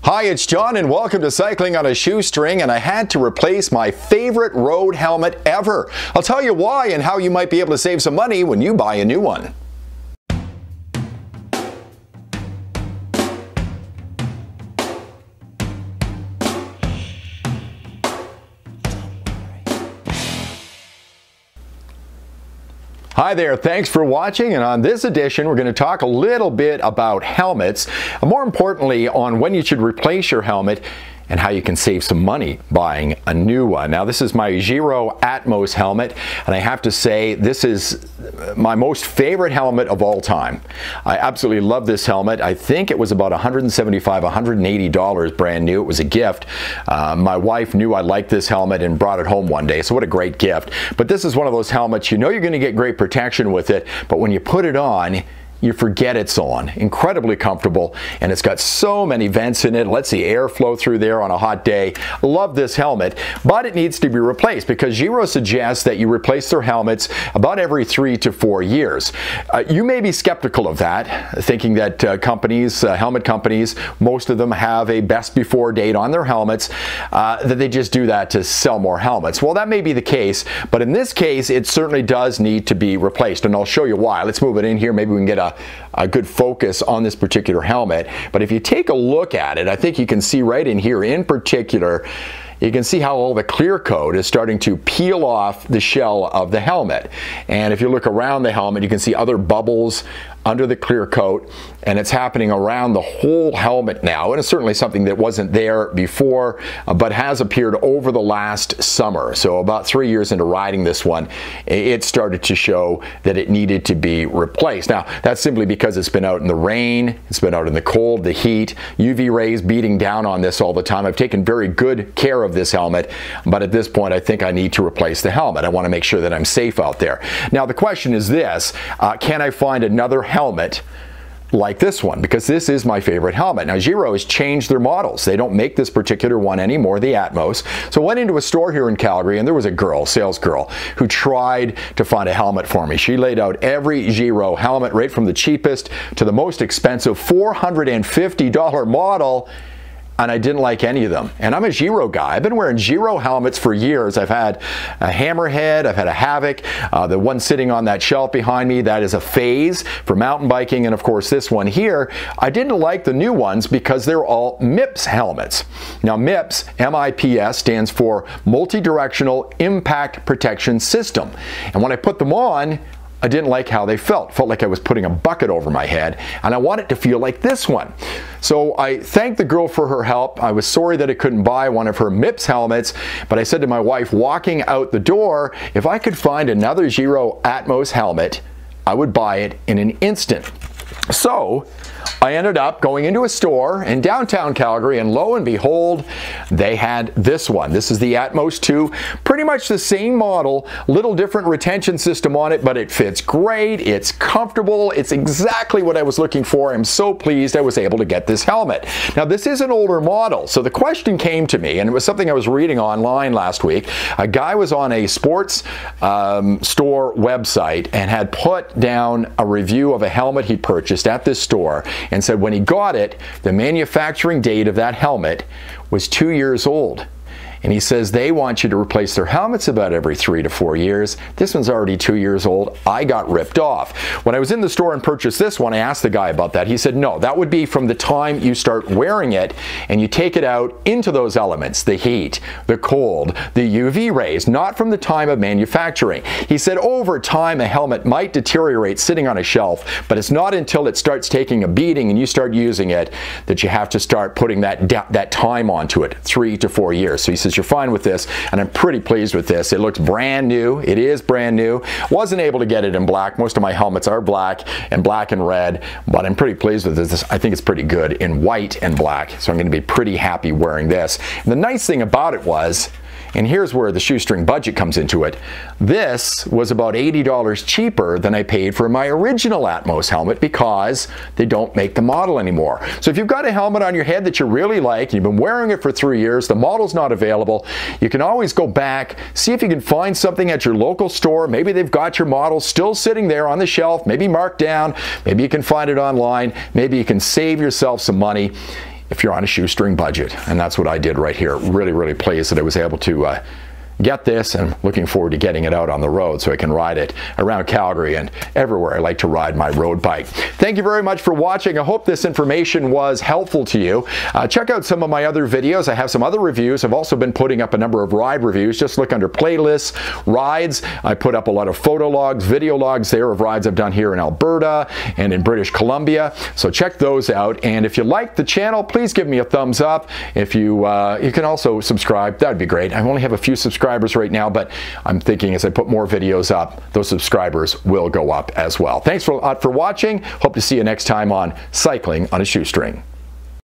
Hi, it's John and welcome to Cycling on a Shoestring, and I had to replace my favorite road helmet ever. I'll tell you why and how you might be able to save some money when you buy a new one. Hi there, thanks for watching, and on this edition we're going to talk a little bit about helmets, and more importantly on when you should replace your helmet and how you can save some money buying a new one. Now this is my Giro Atmos helmet, and I have to say this is my most favorite helmet of all time. I absolutely love this helmet. I think it was about $175, $180 brand new. It was a gift. My wife knew I liked this helmet and brought it home one day, so what a great gift. But this is one of those helmets, you know you're going to get great protection with it, but when you put it on, you forget it's on. Incredibly comfortable, and it's got so many vents in it. Lets the air flow through there on a hot day. Love this helmet, but it needs to be replaced because Giro suggests that you replace their helmets about every 3 to 4 years. You may be skeptical of that, thinking that helmet companies, most of them have a best before date on their helmets, that they just do that to sell more helmets. Well, that may be the case, but in this case, it certainly does need to be replaced, and I'll show you why. Let's move it in here. Maybe we can get a good focus on this particular helmet. But if you take a look at it, I think you can see right in here in particular, you can see how all the clear coat is starting to peel off the shell of the helmet. And if you look around the helmet, you can see other bubbles under the clear coat, and it's happening around the whole helmet now, and it's certainly something that wasn't there before, but has appeared over the last summer. So about 3 years into riding this one, it started to show that it needed to be replaced. Now that's simply because it's been out in the rain, it's been out in the cold, the heat, UV rays beating down on this all the time. I've taken very good care of this helmet, but at this point I think I need to replace the helmet. I want to make sure that I'm safe out there. Now the question is this, can I find another helmet like this one, because this is my favorite helmet. Now Giro has changed their models. They don't make this particular one anymore, the Atmos. So I went into a store here in Calgary, and there was a girl, sales girl, who tried to find a helmet for me. She laid out every Giro helmet, right from the cheapest to the most expensive $450 model, and I didn't like any of them. And I'm a Giro guy. I've been wearing Giro helmets for years. I've had a Hammerhead, I've had a Havoc, the one sitting on that shelf behind me, that is a Phase for mountain biking, and of course this one here. I didn't like the new ones because they're all MIPS helmets. Now MIPS, M-I-P-S, stands for Multi-Directional Impact Protection System. And when I put them on, I didn't like how they felt. Felt like I was putting a bucket over my head, and I want it to feel like this one. So I thanked the girl for her help. I was sorry that I couldn't buy one of her MIPS helmets, but I said to my wife walking out the door, if I could find another Giro Atmos helmet, I would buy it in an instant. So I ended up going into a store in downtown Calgary, and lo and behold, they had this one. This is the Atmos 2, pretty much the same model, little different retention system on it, but it fits great, it's comfortable, it's exactly what I was looking for. I'm so pleased I was able to get this helmet. Now this is an older model, so the question came to me, and it was something I was reading online last week. A guy was on a sports store website and had put down a review of a helmet he purchased at this store, and said when he got it, the manufacturing date of that helmet was 2 years old. And he says they want you to replace their helmets about every 3 to 4 years. This one's already 2 years old. I got ripped off. When I was in the store and purchased this one, I asked the guy about that. He said, no, that would be from the time you start wearing it and you take it out into those elements, the heat, the cold, the UV rays, not from the time of manufacturing. He said over time a helmet might deteriorate sitting on a shelf, but it's not until it starts taking a beating and you start using it that you have to start putting that time onto it, 3 to 4 years. So he says, you're fine with this, and I'm pretty pleased with this. It looks brand new. It is brand new. Wasn't able to get it in black. Most of my helmets are black and red, but I'm pretty pleased with this. I think it's pretty good in white and black, so I'm going to be pretty happy wearing this. And the nice thing about it was, and here's where the shoestring budget comes into it, this was about $80 cheaper than I paid for my original Atmos helmet because they don't make the model anymore. So if you've got a helmet on your head that you really like, and you've been wearing it for 3 years, the model's not available, you can always go back, see if you can find something at your local store. Maybe they've got your model still sitting there on the shelf, maybe marked down, maybe you can find it online, maybe you can save yourself some money. if you're on a shoestring budget. And that's what I did right here. Really, really pleased that I was able to get this, and looking forward to getting it out on the road so I can ride it around Calgary and everywhere I like to ride my road bike. Thank you very much for watching. I hope this information was helpful to you. Check out some of my other videos. I have some other reviews. I've also been putting up a number of ride reviews. Just look under playlists, rides. I put up a lot of photo logs, video logs there of rides I've done here in Alberta and in British Columbia. So check those out. And if you like the channel, please give me a thumbs up. If you can also subscribe, that'd be great. I only have a few subscribers right now, but I'm thinking as I put more videos up, those subscribers will go up as well. Thanks a lot for watching. Hope to see you next time on Cycling on a Shoestring.